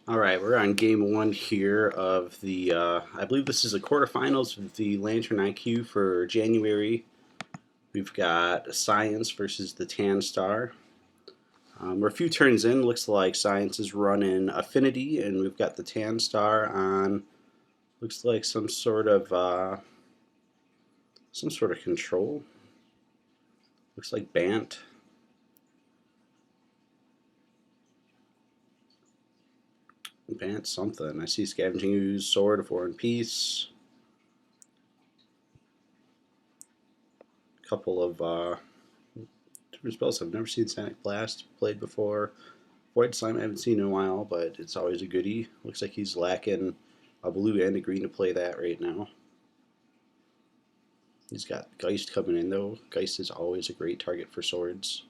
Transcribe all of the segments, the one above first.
Alright, we're on game one here of the, I believe this is the quarterfinals of the Lantern IQ for January. We've got Science versus the TANStar. We're a few turns in. Looks like Science is running Affinity, and we've got the TANStar on, looks like some sort of control. Looks like Bant. Bant something. I see Scavenging Ooze, Sword of War and Peace. A couple of different spells I've never seen. Sonic Blast played before. Void Slime I haven't seen in a while, but it's always a goodie. Looks like he's lacking a blue and a green to play that right now. He's got Geist coming in though. Geist is always a great target for swords.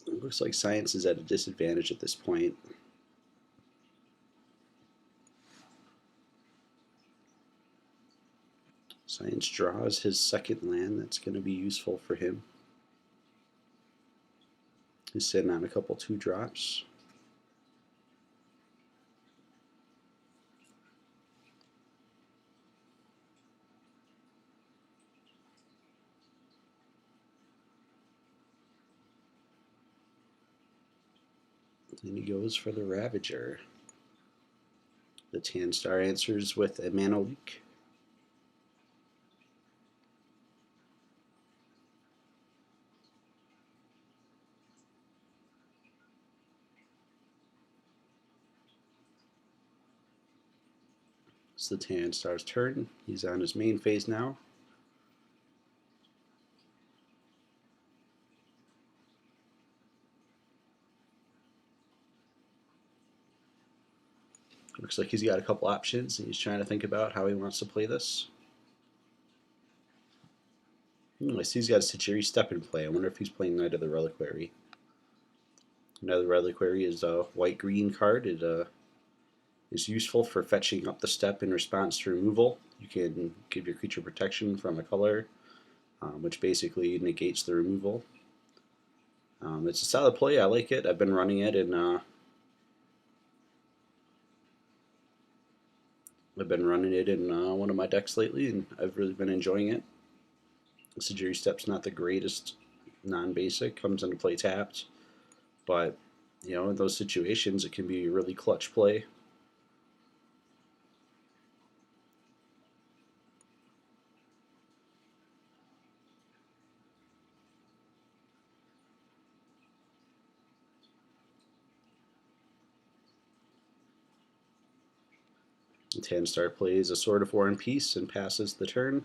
It looks like Science is at a disadvantage at this point. Science draws his second land. That's going to be useful for him. He's sitting on a couple 2-drops. And he goes for the Ravager. The TANStar answers with a mana leak. It's the TANStar's turn. He's on his main phase now. Looks like he's got a couple options and he's trying to think about how he wants to play this. I see he's got a Sejiri Step in play. I wonder if he's playing Knight of the Reliquary. Knight of the Reliquary is a white-green card. It is useful for fetching up the step in response to removal. You can give your creature protection from a color, which basically negates the removal. It's a solid play. I like it. I've been running it in one of my decks lately, and I've really been enjoying it. Sejiri Step's not the greatest non-basic, comes into play tapped, but in those situations it can be a really clutch play. The TANStar plays a Sword of War and Peace and passes the turn.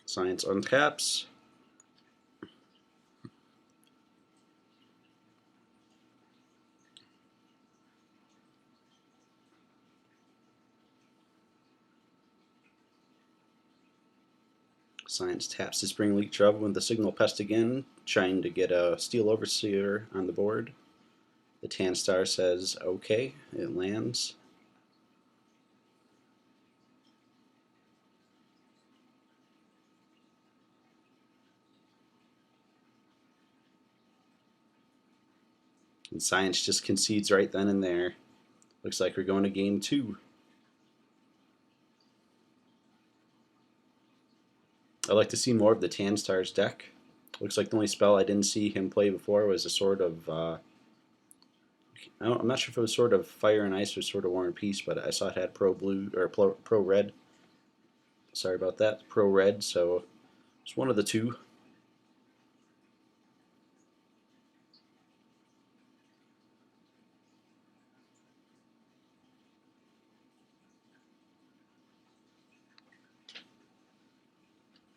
Science untaps. Science taps the Spring Leak Drub with the Signal Pest again, trying to get a Steel Overseer on the board. The TANStar says okay, it lands. And Science just concedes right then and there. Looks like we're going to game 2. I'd like to see more of the TANStar's deck. Looks like the only spell I didn't see him play before was a Sword of I'm not sure if it was Sword of Fire and Ice or Sword of War and Peace, but I saw it had Pro Blue or Pro Red. Sorry about that, Pro Red. So it's one of the two.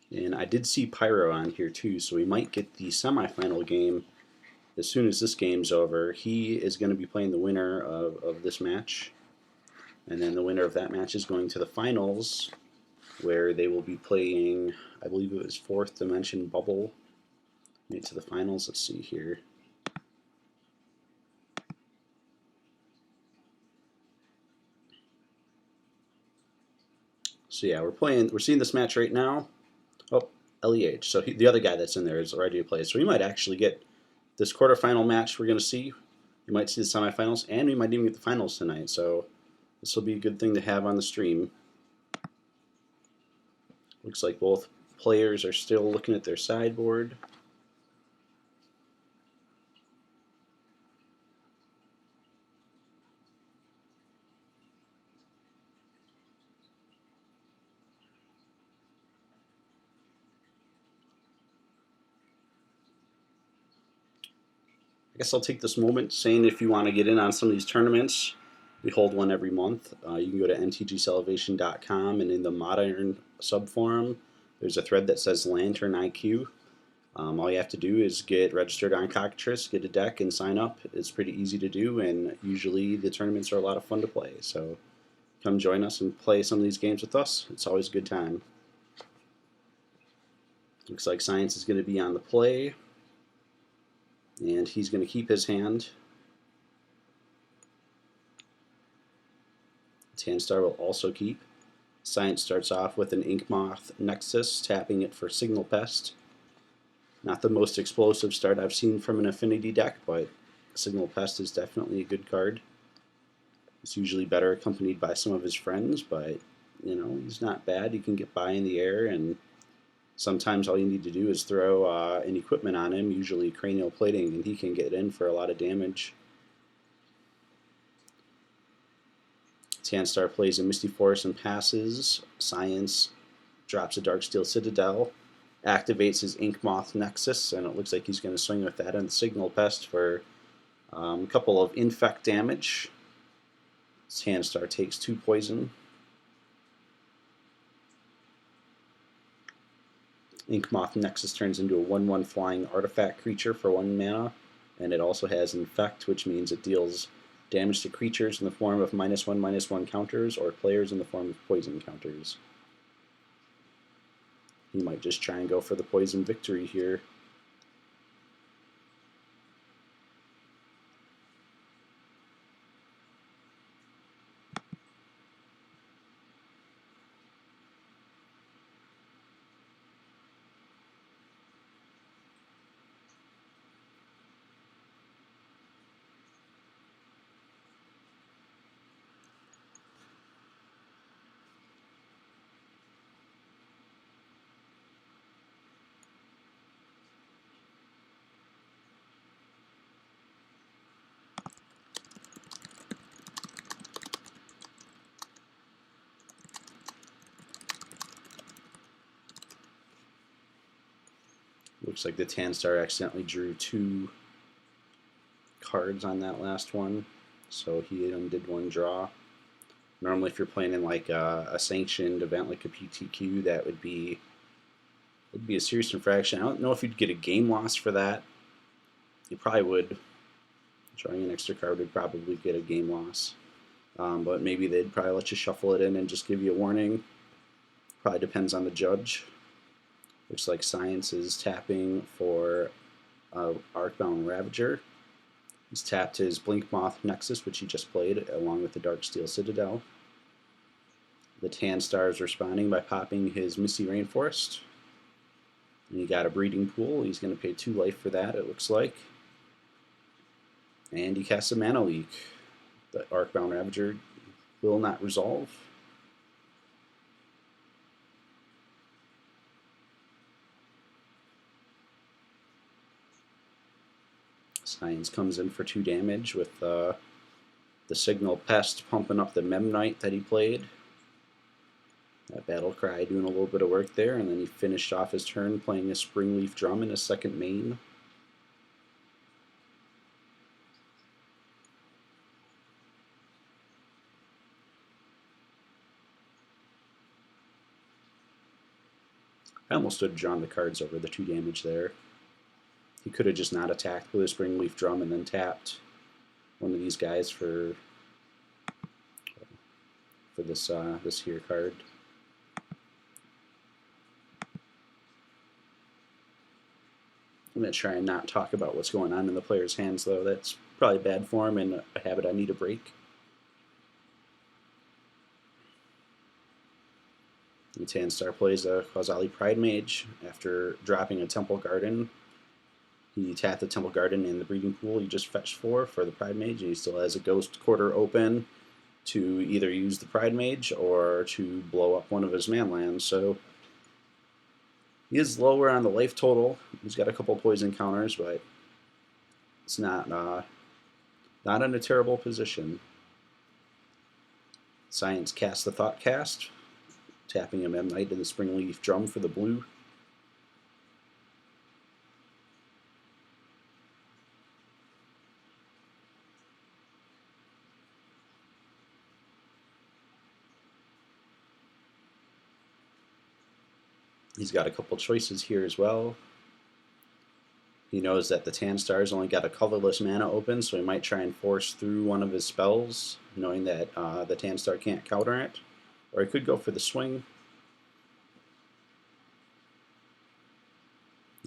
And I did see Pyro on here too, so we might get the semifinal game as soon as this game's over. He is going to be playing the winner of this match, and then the winner of that match is going to the finals, where they will be playing, I believe it was 4th Dimension Bubble. Made to the finals. Let's see here. So yeah, we're seeing this match right now. Oh, LEH. So the other guy that's in there is ready to play. So we might actually get this quarterfinal match we're going to see. We might see the semifinals, and we might even get the finals tonight. So this will be a good thing to have on the stream. Looks like both players are still looking at their sideboard. I guess I'll take this moment saying if you want to get in on some of these tournaments, we hold one every month. You can go to ntgcelebration.com, and in the Modern subforum, there's a thread that says Lantern IQ. All you have to do is get registered on Cockatrice, get a deck, and sign up. It's pretty easy to do, and usually the tournaments are a lot of fun to play. So come join us and play some of these games with us. It's always a good time. Looks like Science is going to be on the play, and he's going to keep his hand. TheTanStar will also keep. Science starts off with an Inkmoth Nexus, tapping it for Signal Pest. Not the most explosive start I've seen from an Affinity deck, but Signal Pest is definitely a good card. It's usually better accompanied by some of his friends, but you know, he's not bad. He can get by in the air, and sometimes all you need to do is throw an equipment on him, usually cranial plating, and he can get in for a lot of damage. TheTanStar plays a Misty Force and passes. Science drops a Darksteel Citadel, activates his Inkmoth Nexus, and it looks like he's going to swing with that and Signal Pest for a couple of infect damage. TheTanStar takes 2 poison. Inkmoth Nexus turns into a 1/1 flying artifact creature for 1 mana, and it also has Infect, which means it deals damage to creatures in the form of -1/-1 counters, or players in the form of poison counters. He might just try and go for the poison victory here. Looks like TheTanStar accidentally drew 2 cards on that last one, so he undid 1 draw. Normally, if you're playing in like a sanctioned event like a PTQ, that would be a serious infraction. I don't know if you'd get a game loss for that. You probably would. Drawing an extra card would probably get a game loss, but maybe they'd probably let you shuffle it in and just give you a warning. Probably depends on the judge. Looks like Science is tapping for Arcbound Ravager. He's tapped his Blinkmoth Nexus, which he just played, along with the Darksteel Citadel. TheTanStar is responding by popping his Misty Rainforest. And he got a Breeding Pool. He's going to pay 2 life for that, it looks like. And he casts a Mana Leak. The Arcbound Ravager will not resolve. Science comes in for 2 damage with the Signal Pest pumping up the Memnite that he played. That Battle Cry doing a little bit of work there, and then he finished off his turn playing a Springleaf Drum in his second main. I almost would have drawn the cards over the 2 damage there. He could have just not attacked with a Springleaf Drum and then tapped one of these guys for this this here card. I'm going to try and not talk about what's going on in the player's hands, though. That's probably bad form and a habit I need to break. The TheTanStar plays a Causali Pride Mage. After dropping a Temple Garden, he tapped the Temple Garden in the breeding pool. He just fetched 4 for the Pride Mage, and he still has a Ghost Quarter open to either use the Pride Mage or to blow up one of his man lands. So he is lower on the life total. He's got a couple poison counters, but it's not in a terrible position. Science casts the Thought Cast, tapping a Memnite in the Springleaf Drum for the blue. He's got a couple choices here as well. He knows that the TheTanStar's only got a colorless mana open, so he might try and force through one of his spells, knowing that the TheTanStar can't counter it. Or he could go for the swing.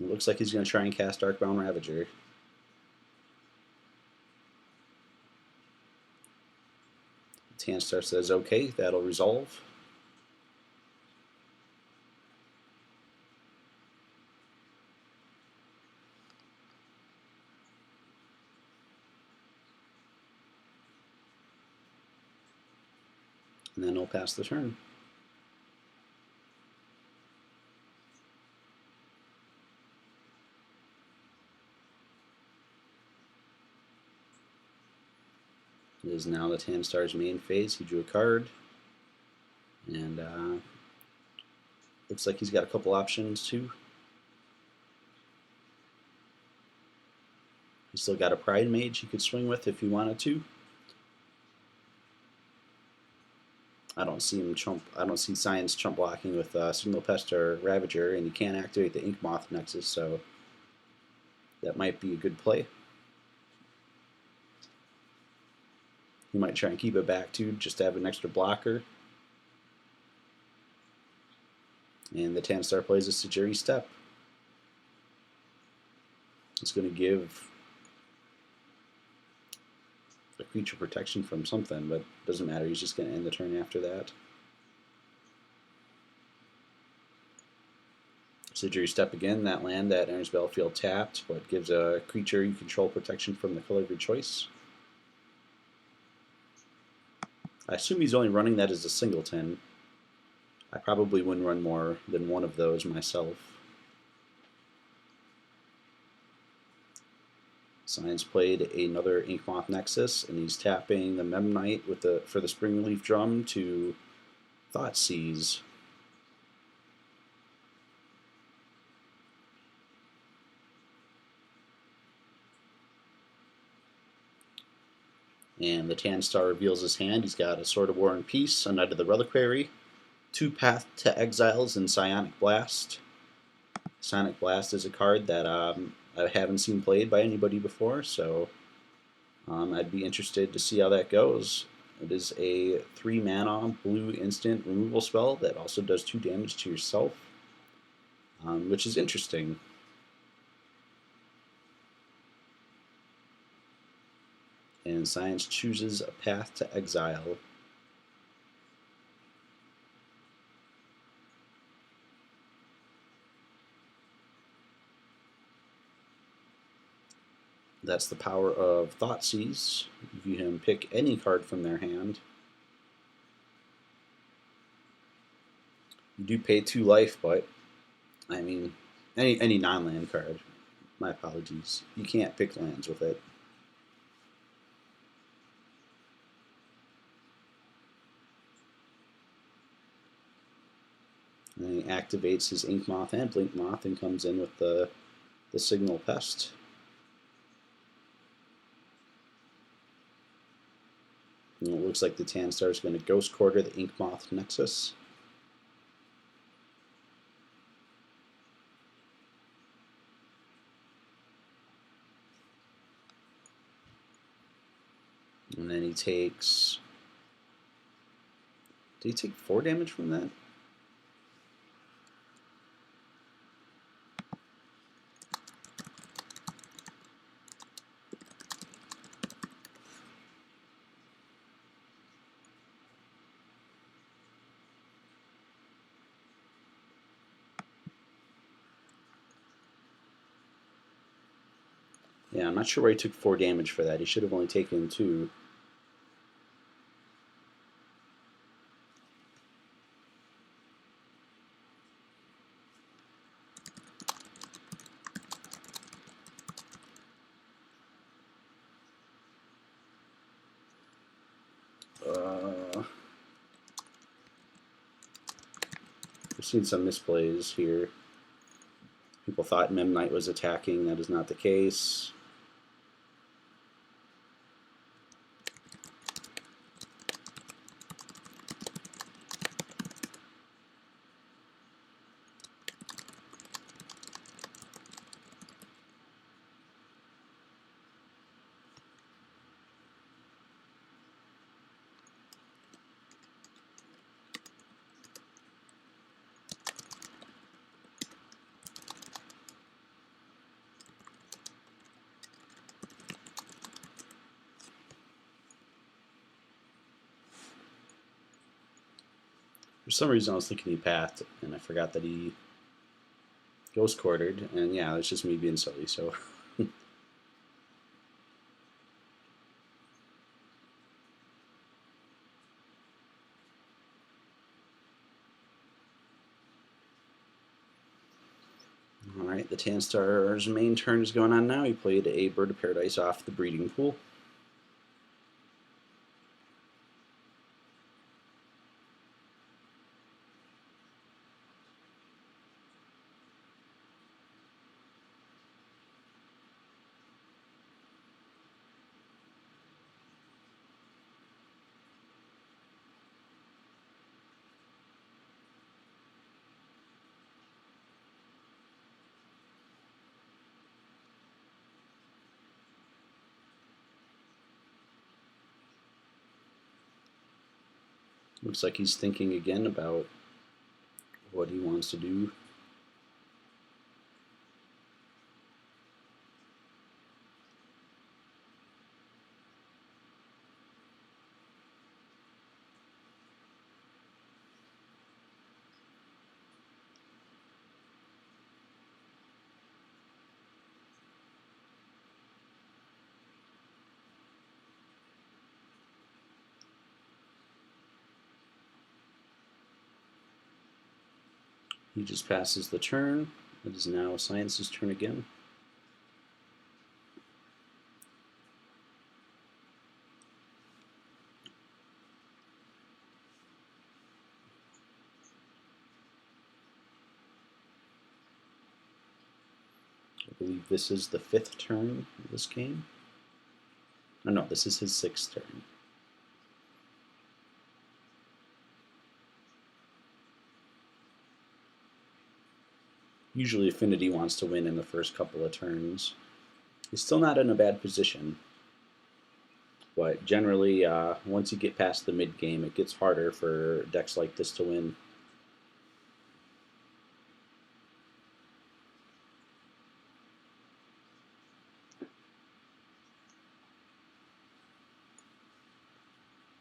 It looks like he's going to try and cast Darkbound Ravager. The TheTanStar says, okay, that'll resolve. And then he'll pass the turn. It is now the TheTanStar's main phase. He drew a card. And looks like he's got a couple options too. He's still got a Pride Mage he could swing with if he wanted to. I don't see Science chump blocking with Signal Pest or Ravager, and you can't activate the Ink Moth Nexus, so that might be a good play. You might try and keep it back too, just to have an extra blocker. And the TheTanStar plays a Sejiri Step. It's going to give a creature protection from something, but it doesn't matter. He's just going to end the turn after that. Sejiri Step again. That land that enters battlefield tapped, but gives a creature you control protection from the color of your choice. I assume he's only running that as a singleton. I probably wouldn't run more than one of those myself. Science played another Inkmoth Nexus, and he's tapping the Memnite for the Springleaf Drum to Thoughtseize. And the TheTanStar reveals his hand. He's got a Sword of War and Peace, a Knight of the Reliquary, 2 Path to Exiles, and Psionic Blast. Psionic Blast is a card that I haven't seen played by anybody before, so I'd be interested to see how that goes. It is a 3 mana blue instant removal spell that also does 2 damage to yourself, which is interesting. And Science chooses a Path to Exile. That's the power of Thoughtseize. You can pick any card from their hand. You do pay 2 life, but I mean, any non-land card. My apologies. You can't pick lands with it. And then he activates his Ink Moth and Blink Moth and comes in with the Signal Pest. And it looks like the TheTanStar is going to Ghost Quarter the Ink Moth Nexus. And then he takes... Did he take 4 damage from that? Yeah, I'm not sure why he took 4 damage for that. He should have only taken 2. We've seen some misplays here. People thought Mem Knight was attacking. That is not the case. For some reason I was thinking he pathed, and I forgot that he ghost quartered, and yeah, it's just me being silly, so... Alright, the TanStar's main turn is going on now. He played a Bird of Paradise off the breeding pool. Looks like he's thinking again about what he wants to do. He just passes the turn. It is now Science's turn again. I believe this is the 5th turn of this game. Oh no, this is his 6th turn. Usually Affinity wants to win in the first couple of turns. He's still not in a bad position, but generally once you get past the mid game, it gets harder for decks like this to win.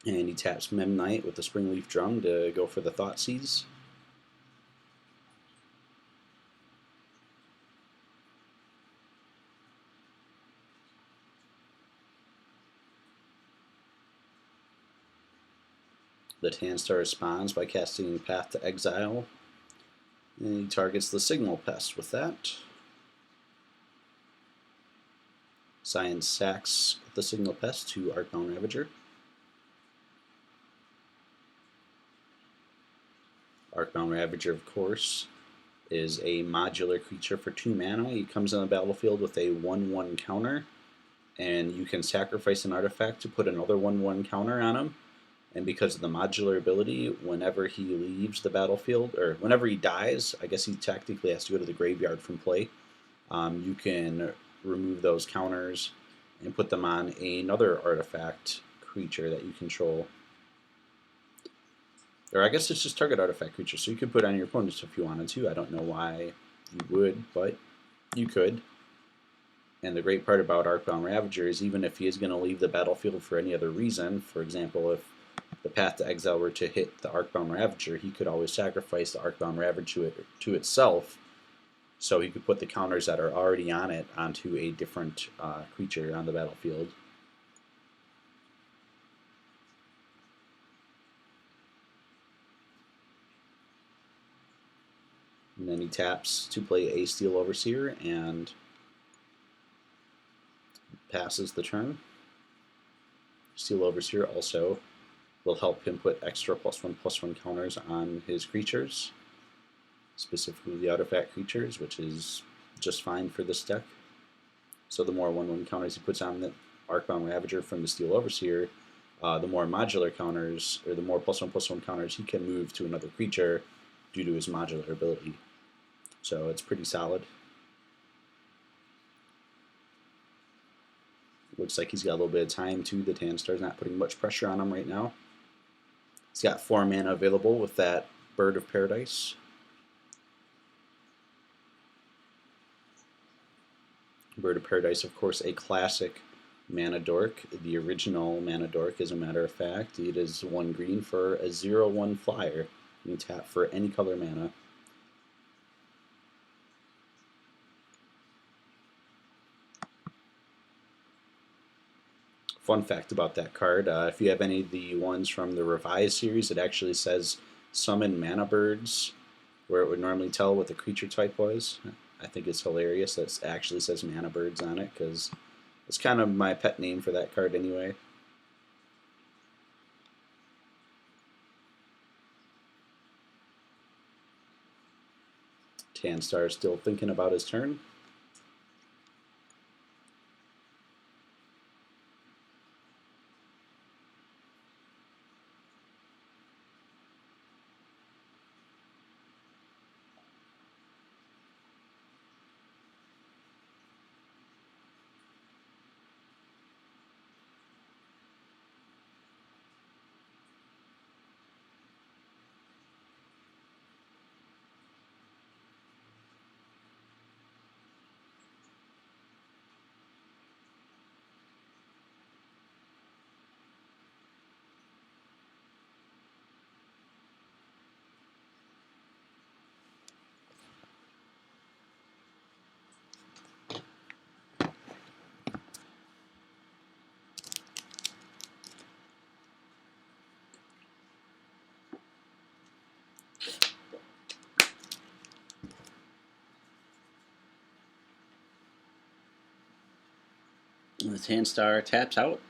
And he taps Mem Knight with the Springleaf Drum to go for the Thoughtseize. The TanStar responds by casting Path to Exile, and he targets the Signal Pest with that. Science sacks the Signal Pest to Arcbound Ravager. Arcbound Ravager, of course, is a modular creature for 2 mana. He comes on the battlefield with a 1/1 counter, and you can sacrifice an artifact to put another 1/1 counter on him. And because of the modular ability, whenever he leaves the battlefield, or whenever he dies, I guess he technically has to go to the graveyard from play, you can remove those counters and put them on another artifact creature that you control. Or I guess it's just target artifact creature, so you could put it on your opponents if you wanted to. I don't know why you would, but you could. And the great part about Arcbound Ravager is even if he is going to leave the battlefield for any other reason, for example, if the Path to Exile were to hit the Arcbound Ravager, he could always sacrifice the Arcbound Ravager to itself So he could put the counters that are already on it onto a different creature on the battlefield. And then he taps to play a Steel Overseer and passes the turn. Steel Overseer also will help him put extra +1/+1 counters on his creatures, specifically the artifact creatures, which is just fine for this deck. So the more 1/1 counters he puts on the Arcbound Ravager from the Steel Overseer, the more modular counters, or the more +1/+1 counters he can move to another creature due to his modular ability. So it's pretty solid. Looks like he's got a little bit of time too. The TANStar's not putting much pressure on him right now. He's got 4 mana available with that Bird of Paradise. Bird of Paradise, of course, a classic mana dork. The original mana dork, as a matter of fact. It is 1 green for a 0/1 flyer. You can tap for any color mana. Fun fact about that card, if you have any of the ones from the Revised series, it actually says summon mana birds, where it would normally tell what the creature type was. I think it's hilarious that it actually says mana birds on it, because it's kind of my pet name for that card anyway. TANStar is still thinking about his turn. The TANStar taps out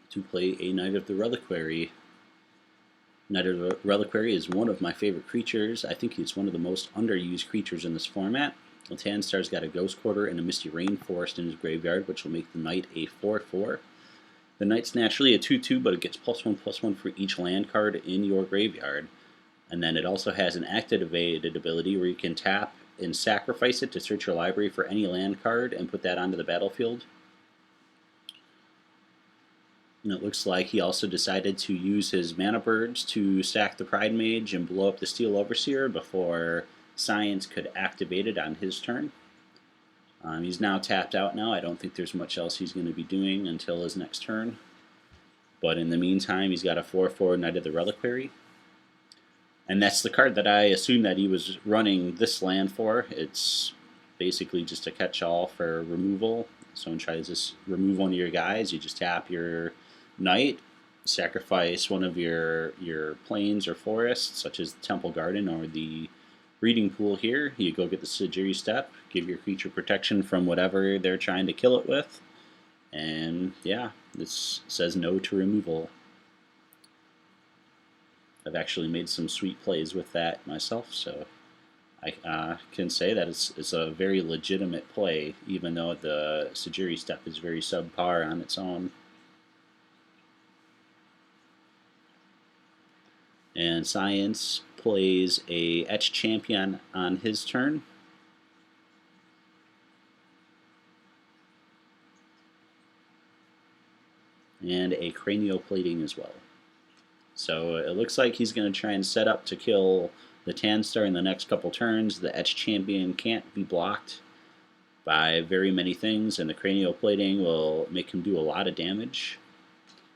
to play a Knight of the Reliquary. Knight of the Reliquary is one of my favorite creatures. I think he's one of the most underused creatures in this format. The TANStar's got a Ghost Quarter and a Misty Rainforest in his graveyard, which will make the Knight a 4/4. The Knight's naturally a 2/2, but it gets +1/+1 for each land card in your graveyard. And then it also has an activated ability where you can tap and sacrifice it to search your library for any land card and put that onto the battlefield. And it looks like he also decided to use his mana birds to sack the Pride Mage and blow up the Steel Overseer before Science could activate it on his turn. He's now tapped out now. I don't think there's much else he's going to be doing until his next turn. But in the meantime, he's got a 4/4 Knight of the Reliquary. And that's the card that I assume that he was running this land for. It's basically just a catch-all for removal. Someone tries to remove one of your guys, you just tap your Knight, sacrifice one of your plains or forests, such as the Temple Garden or the Breeding Pool here. You go get the Sejiri Step, give your creature protection from whatever they're trying to kill it with, and yeah, this says no to removal. I've actually made some sweet plays with that myself, so I can say that it's a very legitimate play, even though the Sejiri Step is very subpar on its own. And Science plays a Etch Champion on his turn. And a Cranioplating as well. So it looks like he's going to try and set up to kill the TANStar in the next couple turns. The Etch Champion can't be blocked by very many things, and the Cranioplating will make him do a lot of damage.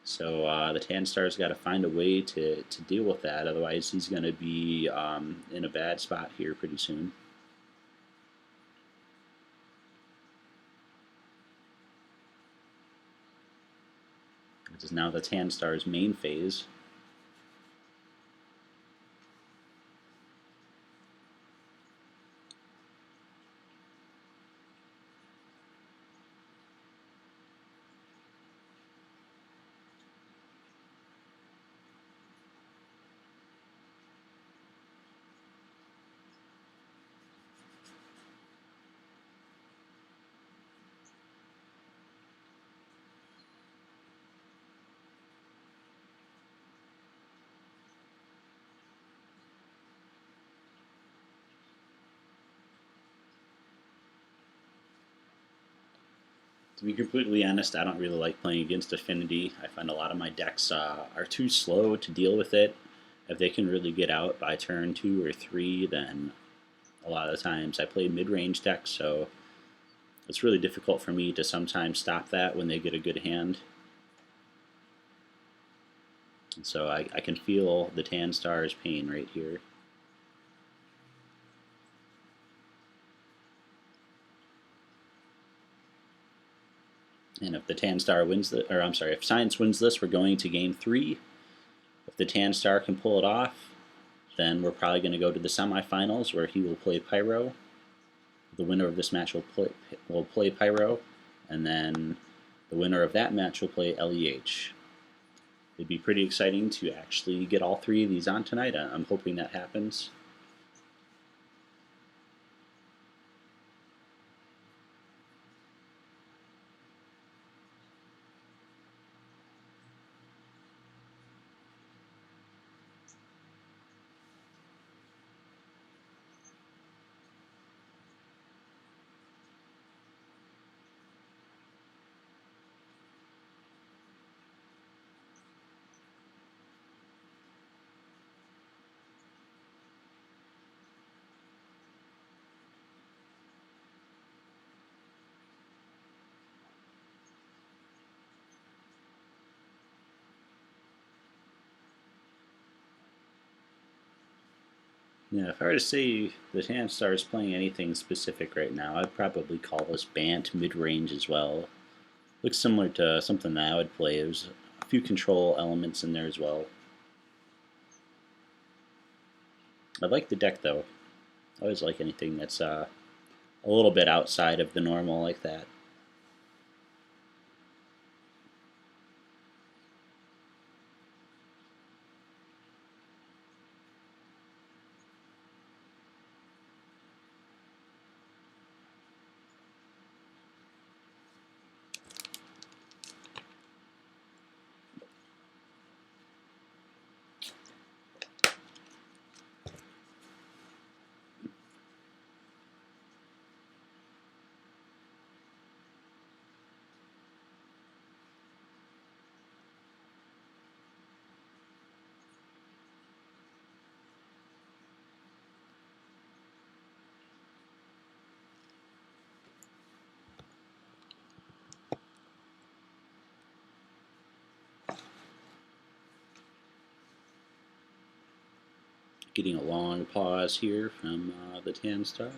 So the TANStar's got to find a way to deal with that, otherwise he's going to be in a bad spot here pretty soon. This is now the TANSTAR's main phase. To be completely honest, I don't really like playing against Affinity. I find a lot of my decks are too slow to deal with it. If they can really get out by turn 2 or 3, then a lot of the times I play mid-range decks, so it's really difficult for me to sometimes stop that when they get a good hand. And so I can feel the TANSTAR's pain right here. And if the TANSTAR wins the, or I'm sorry, if Science wins this, we're going to game 3. If the TANSTAR can pull it off, then we're probably going to go to the semifinals where he will play Pyro. The winner of this match will play Pyro, and then the winner of that match will play LEH. It'd be pretty exciting to actually get all 3 of these on tonight. I'm hoping that happens. Yeah, if I were to say the TANSTAR is playing anything specific right now, I'd probably call this Bant mid-range as well. Looks similar to something that I would play. There's a few control elements in there as well. I like the deck though. I always like anything that's a little bit outside of the normal like that. Getting a long pause here from the TANSTAR.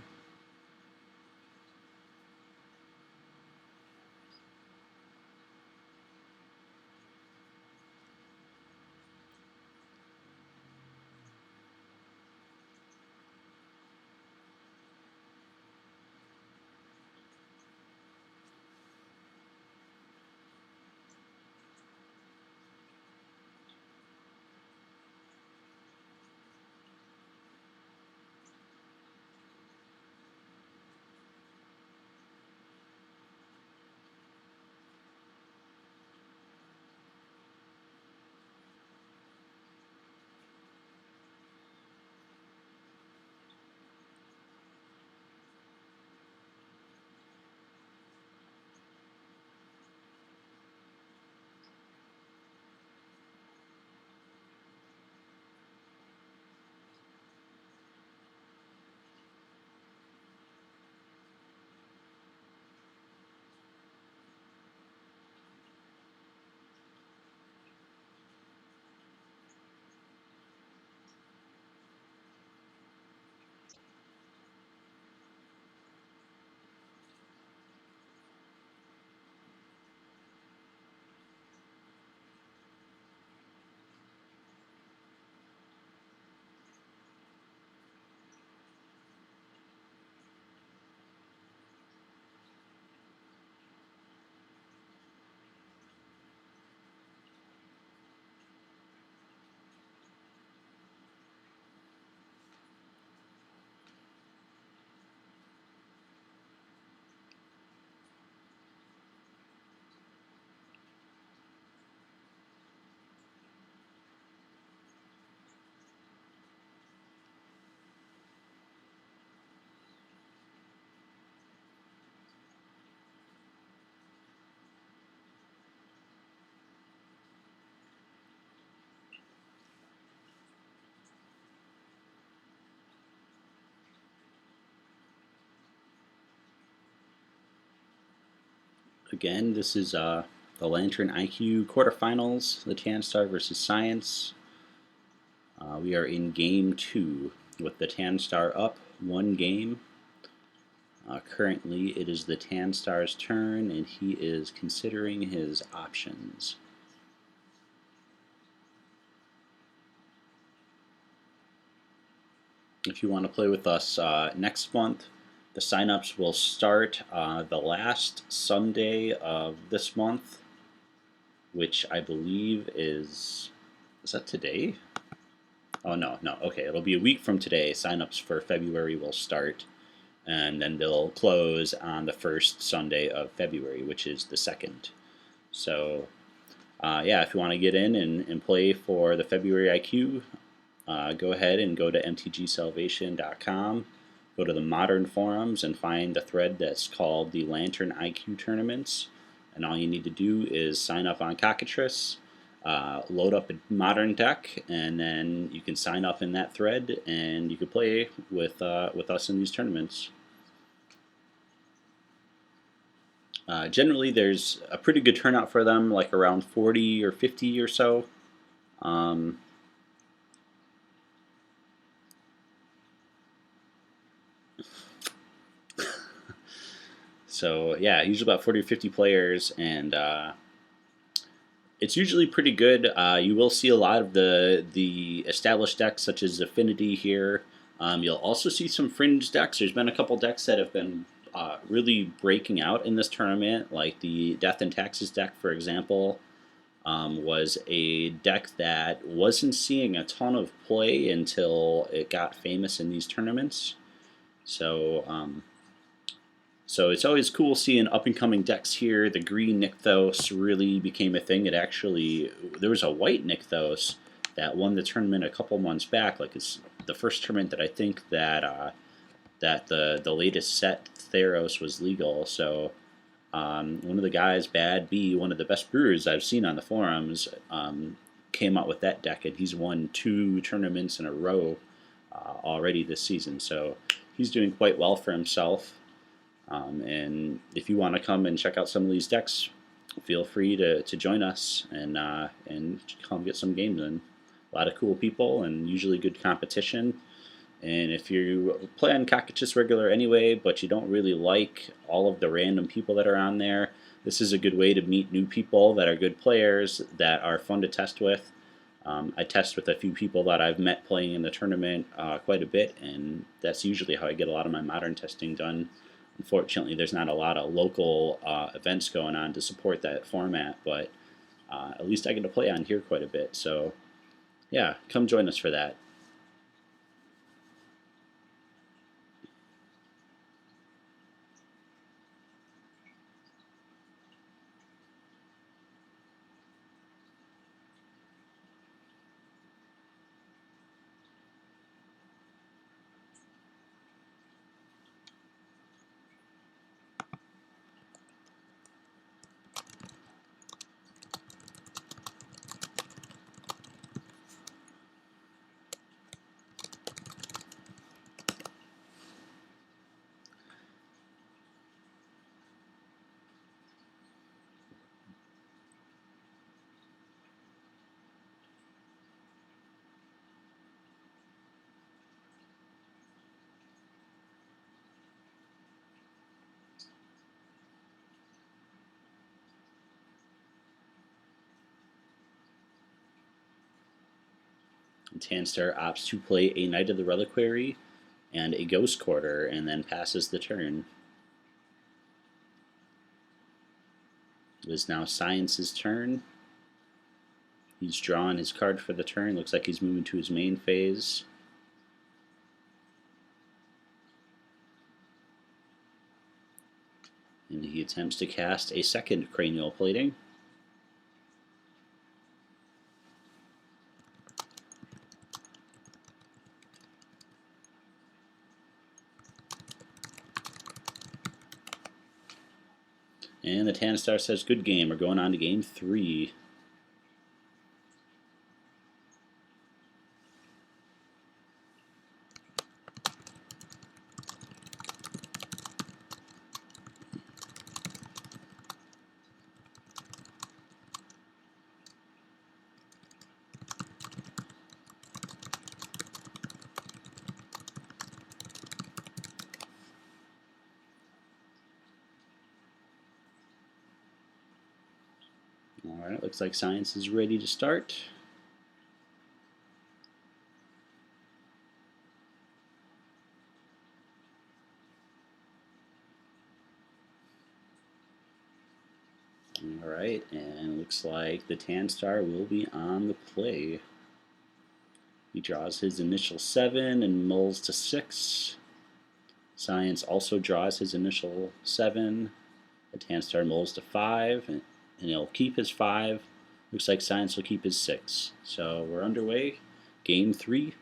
Again, this is the Lantern IQ quarterfinals, the TANSTAR versus Science. We are in game 2 with the TANSTAR up 1 game. Currently, it is the TANSTAR's turn, and he is considering his options. If you want to play with us next month, the signups will start the last Sunday of this month, which I believe is that today? Oh, no. Okay, it'll be a week from today. Signups for February will start, and then they'll close on the first Sunday of February, which is the 2nd. So, yeah, if you want to get in and play for the February IQ, go ahead and go to mtgsalvation.com, go to the Modern Forums, and find the thread that's called the Lantern IQ Tournaments. And all you need to do is sign up on Cockatrice, load up a modern deck, and then you can sign up in that thread, and you can play with us in these tournaments. Generally, there's a pretty good turnout for them, like around 40 or 50 or so. So yeah, usually about 40 or 50 players, and it's usually pretty good. You will see a lot of the established decks, such as Affinity here. You'll also see some fringe decks. There's been a couple decks that have been really breaking out in this tournament, like the Death and Taxes deck, for example, was a deck that wasn't seeing a ton of play until it got famous in these tournaments. So it's always cool seeing up-and-coming decks here. The green Nykthos really became a thing. There was a white Nykthos that won the tournament a couple months back. Like, it's the first tournament that I think that the latest set Theros was legal. So one of the guys, Bad B, one of the best brewers I've seen on the forums, came out with that deck, and he's won 2 tournaments in a row already this season. So he's doing quite well for himself. And if you want to come and check out some of these decks, feel free to join us and come get some games in. A lot of cool people and usually good competition. And if you play on Cockatrice regular anyway, but you don't really like all of the random people that are on there, this is a good way to meet new people that are good players, that are fun to test with. I test with a few people that I've met playing in the tournament quite a bit, and that's usually how I get a lot of my modern testing done. Unfortunately, there's not a lot of local events going on to support that format, but at least I get to play on here quite a bit. So, yeah, come join us for that. TANSTAR opts to play a Knight of the Reliquary and a Ghost Quarter, and then passes the turn. It is now Science's turn. He's drawn his card for the turn. Looks like he's moving to his main phase. And he attempts to cast a second Cranial Plating. And the TANSTAR says, good game. We're going on to game 3. Alright, looks like Science is ready to start. Alright, and looks like the TANStar will be on the play. He draws his initial 7 and mulls to 6. Science also draws his initial 7. The TANStar mulls to 5, and he'll keep his 5. Looks like Science will keep his 6. So we're underway. Game 3.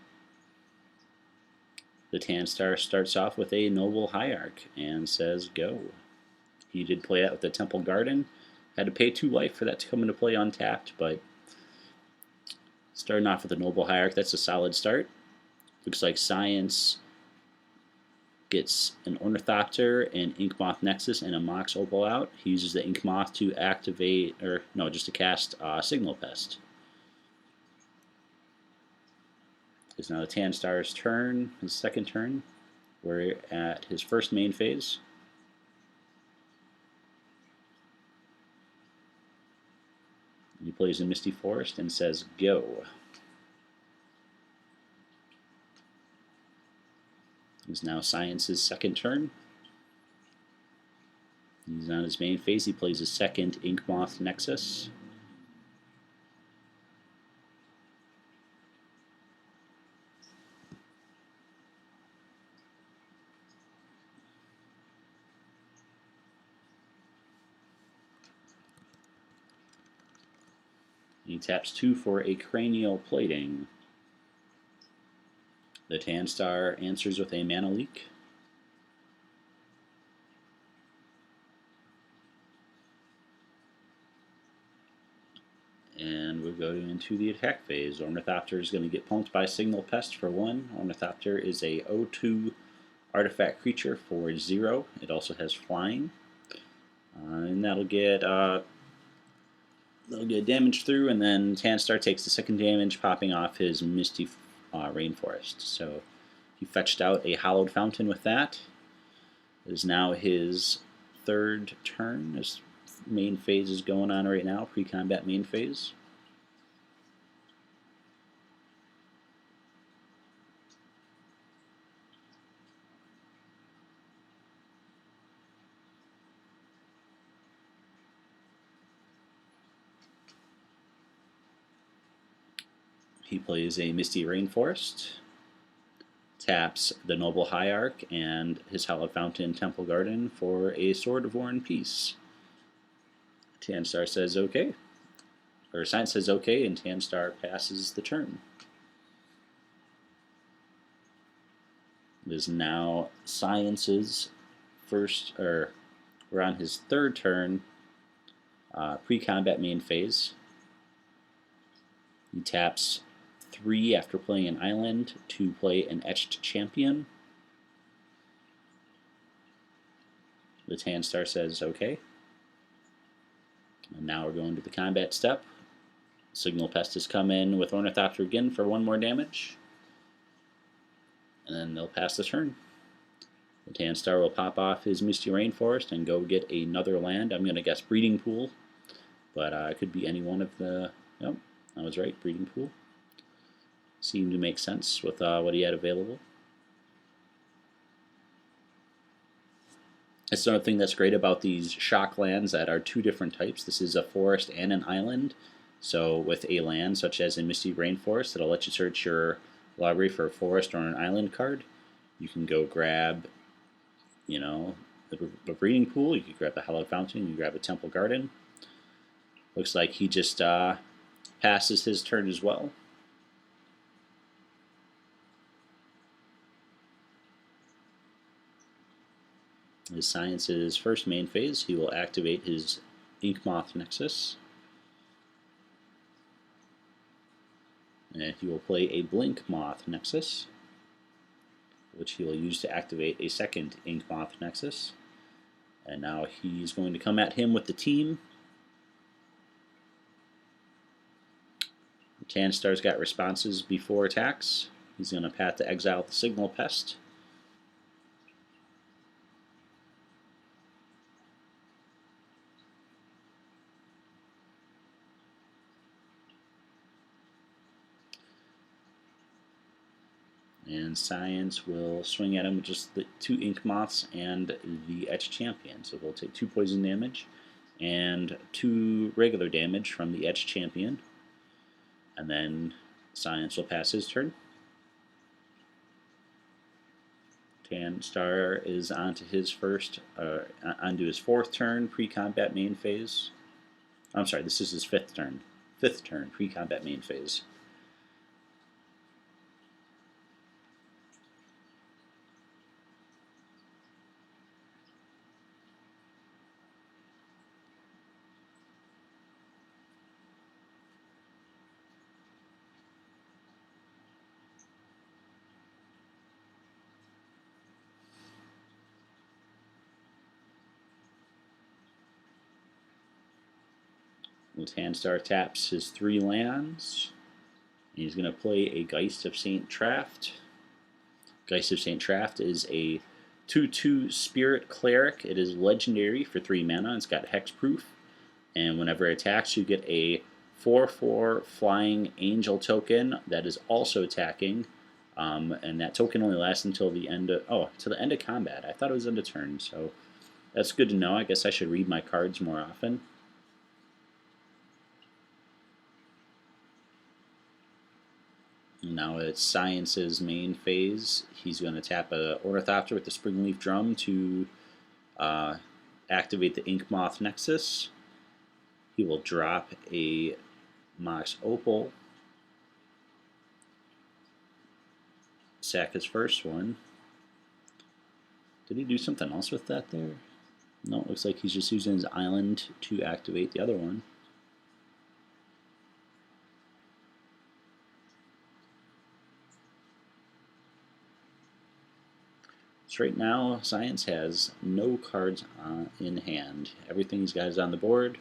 The TANStar starts off with a Noble Hierarch and says go. He did play that with the Temple Garden. Had to pay 2 life for that to come into play untapped, but starting off with a Noble Hierarch, that's a solid start. Looks like Science gets an Ornithopter, an Inkmoth Nexus, and a Mox Opal out. He uses the Inkmoth to activate, or no, just to cast Signal Pest. It's now the TANStar's turn, his second turn. We're at his first main phase. He plays a Misty Forest and says go. It's now Science's second turn. He's on his main phase. He plays his second Inkmoth Nexus. He taps 2 for a Cranial Plating. The TANStar answers with a Mana Leak. And we're going into the attack phase. Ornithopter is going to get punked by Signal Pest for 1. Ornithopter is a 0/2 artifact creature for 0. It also has flying. And that'll get damage through, and then TANStar takes the second damage, popping off his Misty Rainforest. So he fetched out a Hallowed Fountain with that. It is now his third turn. His main phase is going on right now, pre-combat main phase. He plays a Misty Rainforest, taps the Noble Hierarch and his Hallowed Fountain Temple Garden for a Sword of War and Peace. TANStar says okay. Or Science says okay, and TANStar passes the turn. It is now Science's first, or we're on his third turn, pre-combat main phase. He taps 3 after playing an island to play an Etched Champion. The TANStar says okay. And now we're going to the combat step. Signal Pest has come in with Ornithopter again for 1 more damage. And then they'll pass the turn. The TANStar will pop off his Misty Rainforest and go get another land. I'm going to guess Breeding Pool, but it could be any one of the... Yep, I was right, Breeding Pool. Seemed to make sense with what he had available. It's another thing that's great about these shock lands that are 2 different types. This is a forest and an island. So with a land such as a Misty Rainforest, it'll let you search your library for a forest or an island card. You can go grab, you know, the breeding pool. You can grab the Hallowed Fountain. You can grab a Temple Garden. Looks like he just passes his turn as well. His Science's first main phase, he will activate his Inkmoth Nexus. And he will play a Blink Moth Nexus, which he will use to activate a second Inkmoth Nexus. And now he's going to come at him with the team. TANStar's got responses before attacks. He's going to path to exile the Signal Pest. And Science will swing at him with just the 2 Ink Moths and the Etch Champion. So he'll take 2 poison damage and 2 regular damage from the Etch Champion. And then Science will pass his turn. TanStar is onto his onto his 4th turn, pre-combat main phase. I'm sorry, this is his 5th turn. 5th turn, pre-combat main phase. TanStar taps his 3 lands. He's going to play a Geist of St. Traft. Geist of St. Traft is a 2/2 Spirit Cleric. It is legendary for 3 mana. It's got hexproof. And whenever it attacks, you get a 4/4 Flying Angel token that is also attacking. And that token only lasts until the end of combat. I thought it was end of turn, so that's good to know. I guess I should read my cards more often. Now it's Science's main phase. He's going to tap a Ornithopter with the Springleaf Drum to activate the Ink Moth Nexus. He will drop a Mox Opal, sack his first one. Did he do something else with that there? No, it looks like he's just using his island to activate the other one. So right now, Science has no cards in hand. Everything he's got is on the board.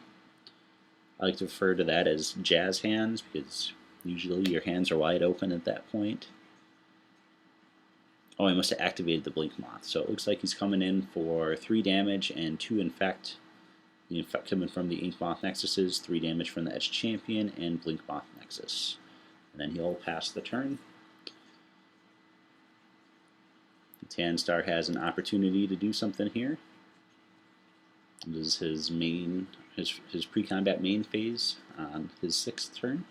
I like to refer to that as jazz hands because usually your hands are wide open at that point. Oh, I must have activated the Blink Moth. So it looks like he's coming in for 3 damage and 2 infect. The infect coming from the Ink Moth Nexuses, 3 damage from the Etch Champion, and Blink Moth Nexus. And then he'll pass the turn. TanStar has an opportunity to do something here. This is his pre-combat main phase on his 6th turn.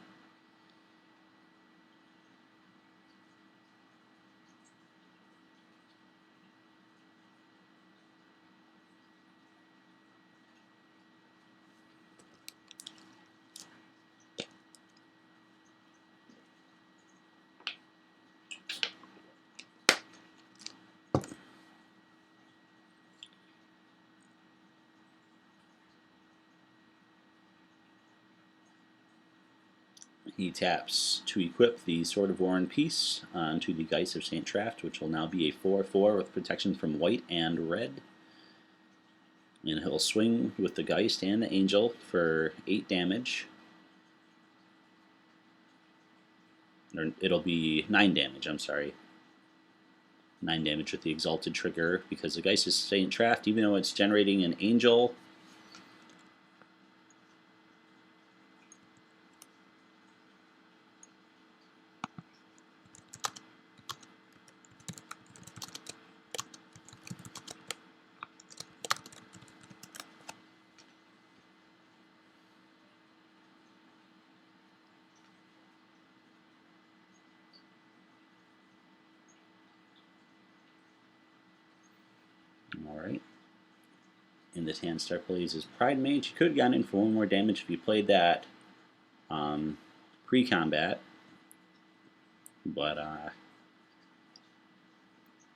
He taps to equip the Sword of War and Peace onto the Geist of St. Traft, which will now be a 4/4 with protection from white and red. And he'll swing with the Geist and the Angel for 8 damage. Or it'll be 9 damage, I'm sorry. 9 damage with the Exalted trigger because the Geist of St. Traft, even though it's generating an Angel, alright. And the TanStar plays his Pride Mage. He could have gotten in for 1 more damage if he played that pre-combat, but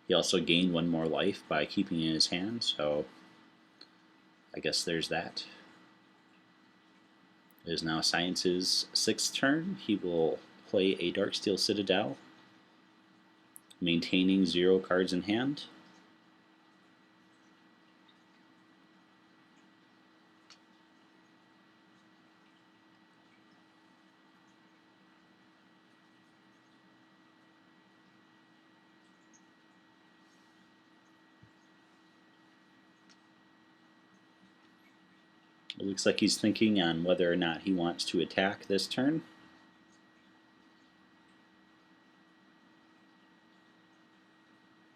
he also gained 1 more life by keeping it in his hand, so I guess there's that. It is now Science's 6th turn. He will play a Darksteel Citadel, maintaining 0 cards in hand. It looks like he's thinking on whether or not he wants to attack this turn.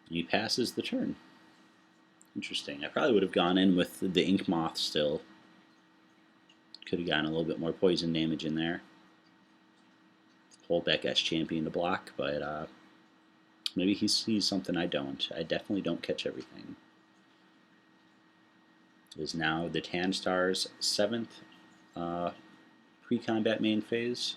He passes the turn. Interesting. I probably would have gone in with the Ink Moth still. Could have gotten a little bit more poison damage in there. Hold back S Champion to block, but maybe he sees something I don't. I definitely don't catch everything. It is now the TANSTAR's 7th pre-combat main phase.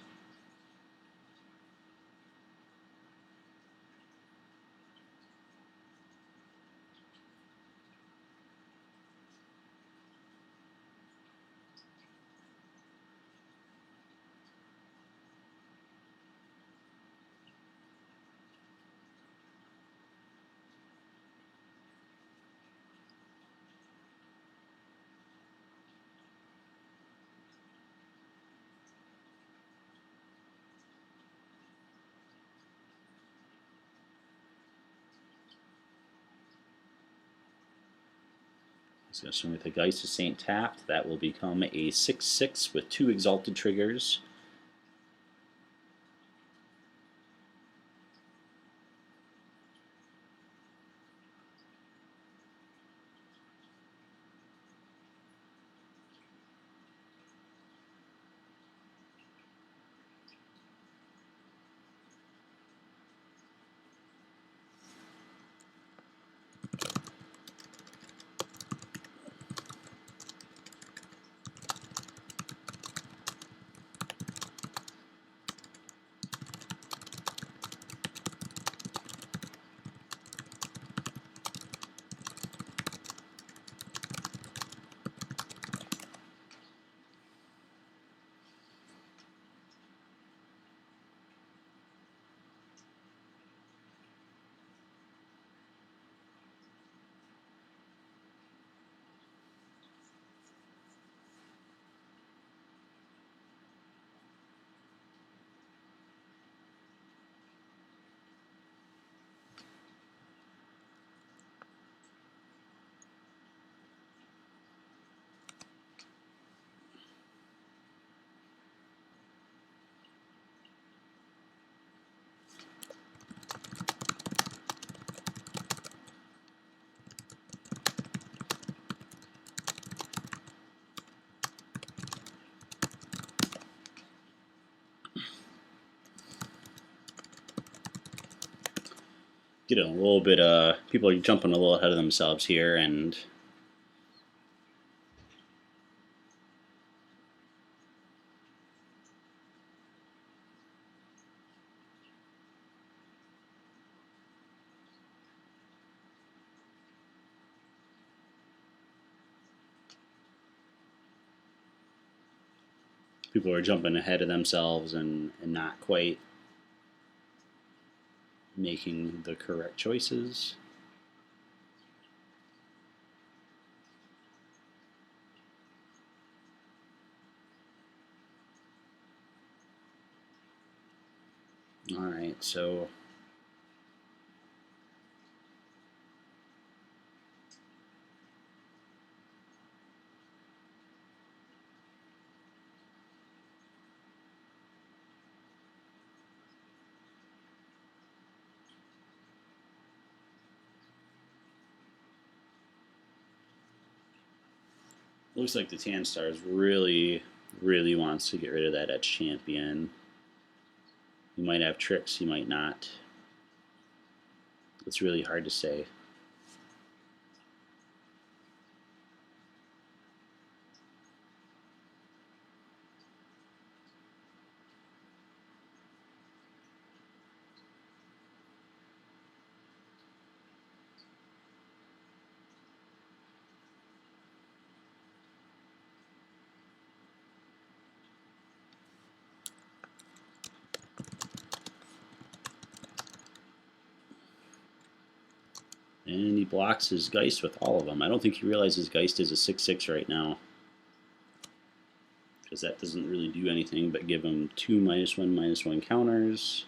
He's going to swing with the Geist of St. Taft. That will become a 6/6 with 2 Exalted triggers. Get a little bit, people are jumping a little ahead of themselves here, and people are jumping ahead of themselves and not quite making the correct choices. All right, so looks like the TANSTARS really wants to get rid of that Etch Champion. He might have tricks, he might not. It's really hard to say. And he blocks his Geist with all of them. I don't think he realizes Geist is a 6/6 right now, because that doesn't really do anything but give him 2 -1/-1 counters.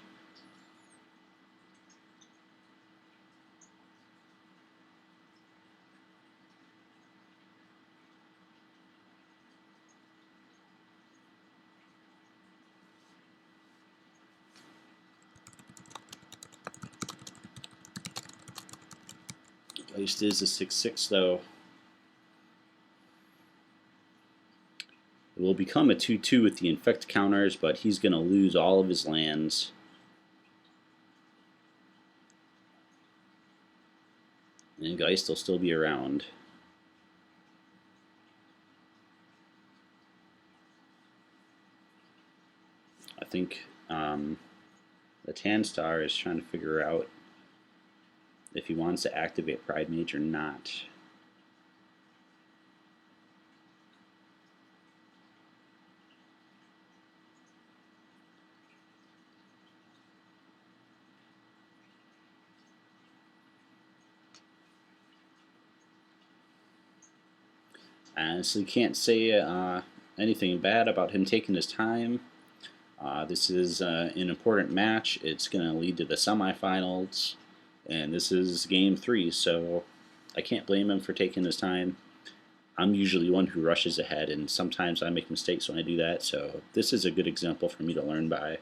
Geist is a 6/6 though. It will become a 2/2 with the infect counters, but he's going to lose all of his lands. And Geist will still be around. I think the TANStar is trying to figure out if he wants to activate Pride Mage or not. I honestly can't say anything bad about him taking his time. This is an important match. It's going to lead to the semifinals, and this is game 3, so I can't blame him for taking his time. I'm usually one who rushes ahead, and sometimes I make mistakes when I do that, so this is a good example for me to learn by.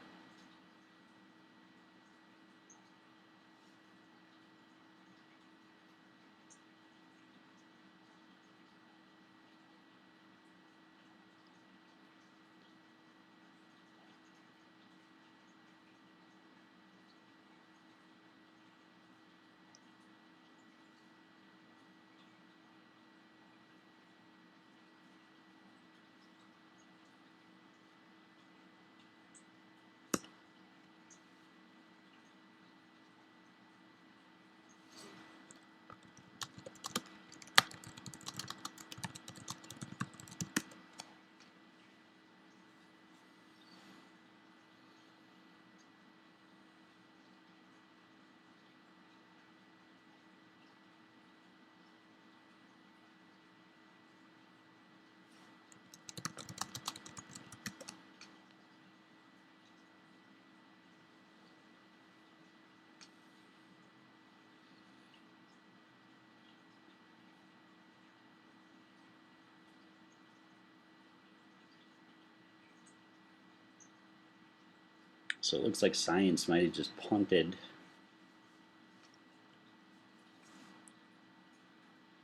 So it looks like Science might have just punted.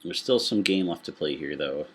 There's still some game left to play here, though.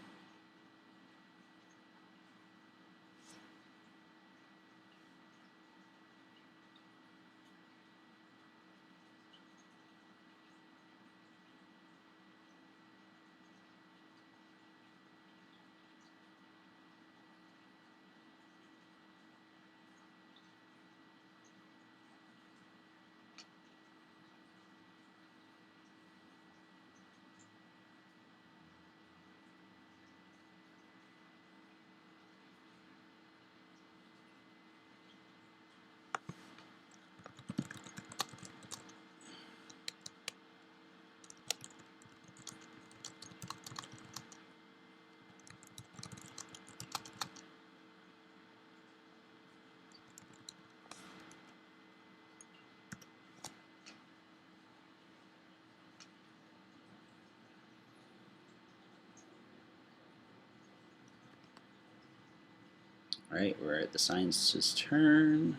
Alright, we're at the Science's turn.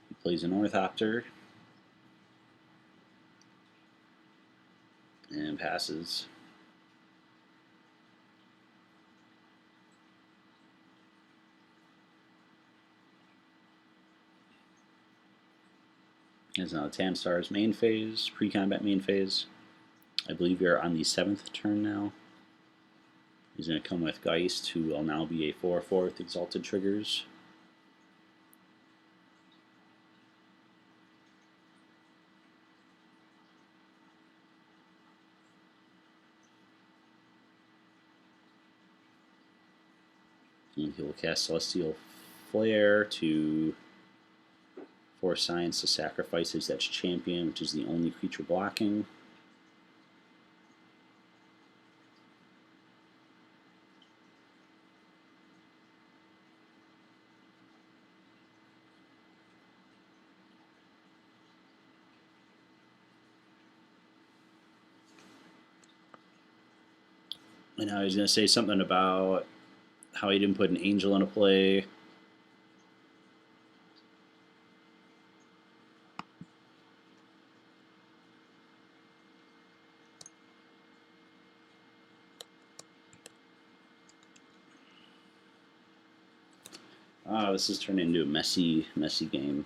He plays an Orthopter. And passes. Is now TANSTAR's main phase, pre-combat main phase. I believe we are on the 7th turn now. He's going to come with Geist, who will now be a 4/4 with Exalted Triggers. And he will cast Celestial Flare to force Science to sacrifice his Etched Champion, which is the only creature blocking. And now he's going to say something about how he didn't put an Angel into play. This has turned into a messy game.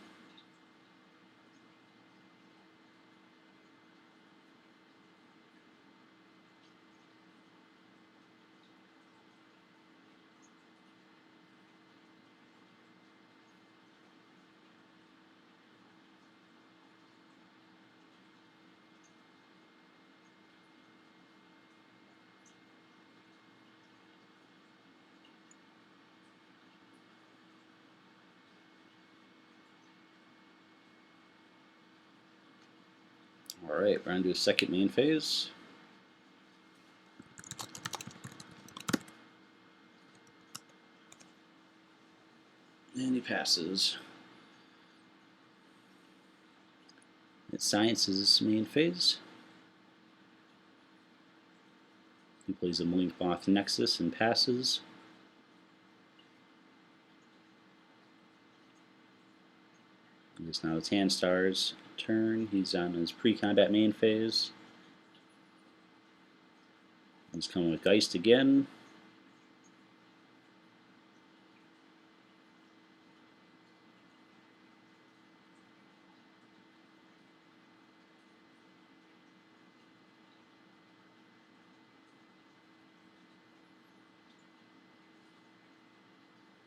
Alright, we're on to a second main phase. And he passes. It's Science's main phase. He plays a Blinkmoth Nexus and passes. It's now the TheTanStar's turn. He's on his pre-combat main phase. He's coming with Geist again.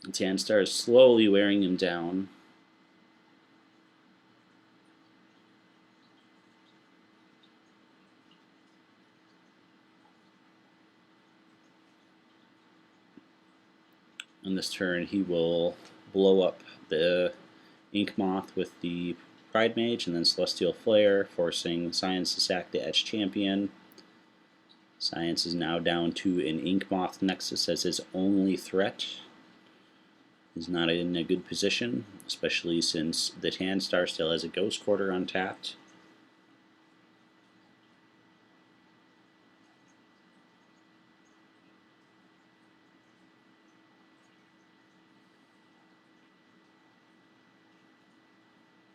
The TheTanStar is slowly wearing him down. On this turn, he will blow up the Ink Moth with the Pride Mage and then Celestial Flare, forcing Science to sack the Etch Champion. Science is now down to an Ink Moth Nexus as his only threat. He's not in a good position, especially since the TheTanStar still has a Ghost Quarter untapped.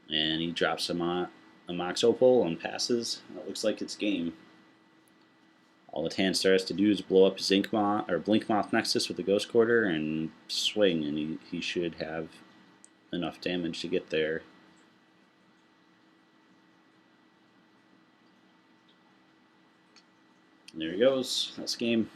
And he drops a Mox Opal and passes. It looks like it's game. All the TheTanStar has to do is blow up his Blinkmoth Nexus with the Ghost Quarter and swing, and he should have enough damage to get there. And there he goes. That's game.